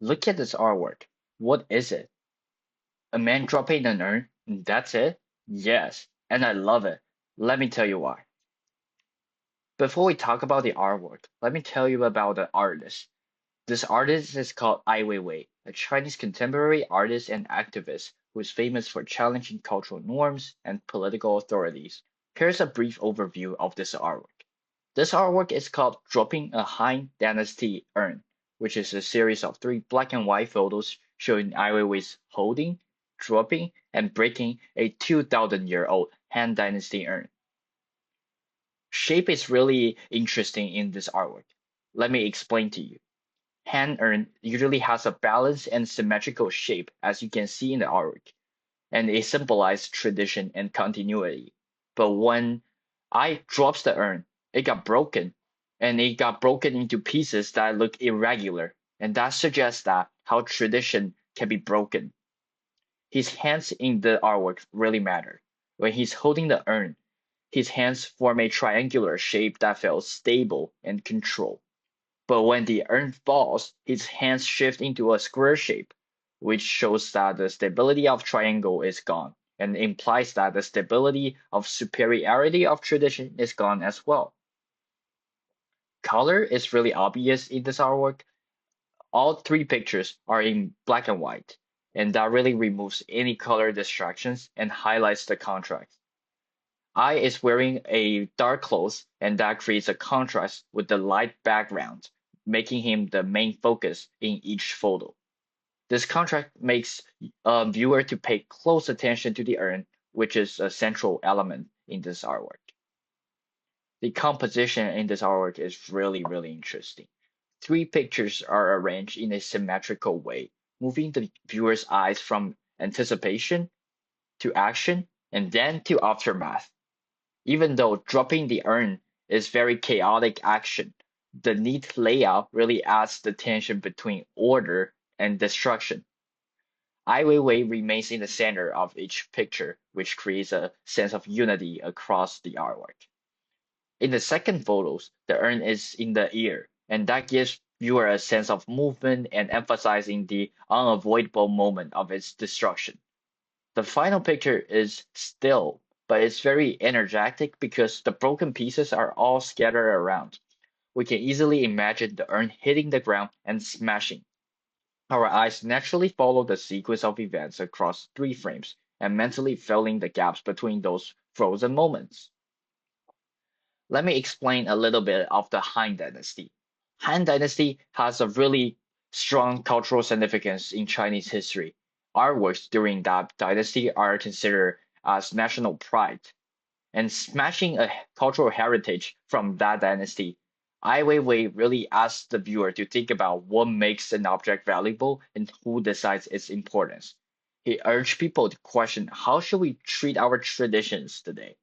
Look at this artwork. What is it? A man dropping an urn? That's it? Yes, and I love it. Let me tell you why. Before we talk about the artwork, let me tell you about the artist. This artist is called Ai Weiwei, a Chinese contemporary artist and activist who is famous for challenging cultural norms and political authorities. Here's a brief overview of this artwork. This artwork is called Dropping a Han Dynasty Urn, which is a series of three black and white photos showing Ai Weiwei's holding, dropping, and breaking a 2,000-year-old Han Dynasty urn. Shape is really interesting in this artwork. Let me explain to you. Han urn usually has a balanced and symmetrical shape, as you can see in the artwork, and it symbolizes tradition and continuity. But when I drops the urn, it got broken, and it got broken into pieces that look irregular, and that suggests that how tradition can be broken. His hands in the artwork really matter. When he's holding the urn, his hands form a triangular shape that feels stable and controlled. But when the urn falls, his hands shift into a square shape, which shows that the stability of triangle is gone and implies that the stability of superiority of tradition is gone as well. Color is really obvious in this artwork. All three pictures are in black and white, and that really removes any color distractions and highlights the contrast. I is wearing a dark clothes, and that creates a contrast with the light background, making him the main focus in each photo. This contrast makes a viewer to pay close attention to the urn, which is a central element in this artwork. The composition in this artwork is really, really interesting. Three pictures are arranged in a symmetrical way, moving the viewer's eyes from anticipation to action and then to aftermath. Even though dropping the urn is very chaotic action, the neat layout really adds the tension between order and destruction. Ai Weiwei remains in the center of each picture, which creates a sense of unity across the artwork. In the second photos, the urn is in the ear, and that gives viewer a sense of movement and emphasizing the unavoidable moment of its destruction. The final picture is still, but it's very energetic because the broken pieces are all scattered around. We can easily imagine the urn hitting the ground and smashing. Our eyes naturally follow the sequence of events across three frames and mentally filling the gaps between those frozen moments. Let me explain a little bit of the Han Dynasty. Han Dynasty has a really strong cultural significance in Chinese history. Artworks during that dynasty are considered as national pride, and smashing a cultural heritage from that dynasty, Ai Weiwei really asks the viewer to think about what makes an object valuable and who decides its importance. He urged people to question how should we treat our traditions today.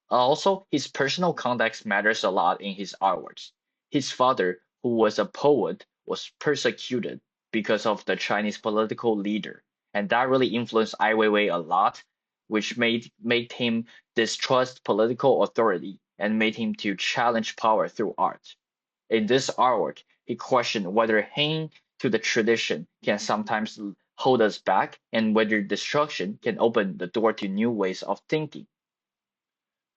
Also, his personal context matters a lot in his artworks. His father, who was a poet, was persecuted because of the Chinese political leader, and that really influenced Ai Weiwei a lot, which made him distrust political authority and made him to challenge power through art. In this artwork, he questioned whether hanging to the tradition can sometimes hold us back and whether destruction can open the door to new ways of thinking.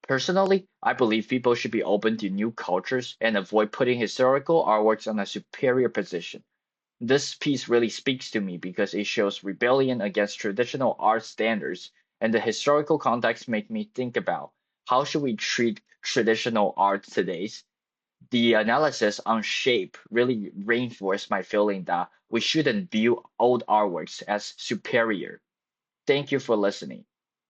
Personally, I believe people should be open to new cultures and avoid putting historical artworks on a superior position. This piece really speaks to me because it shows rebellion against traditional art standards, and the historical context make me think about how should we treat traditional art today. The analysis on shape really reinforced my feeling that we shouldn't view old artworks as superior. Thank you for listening.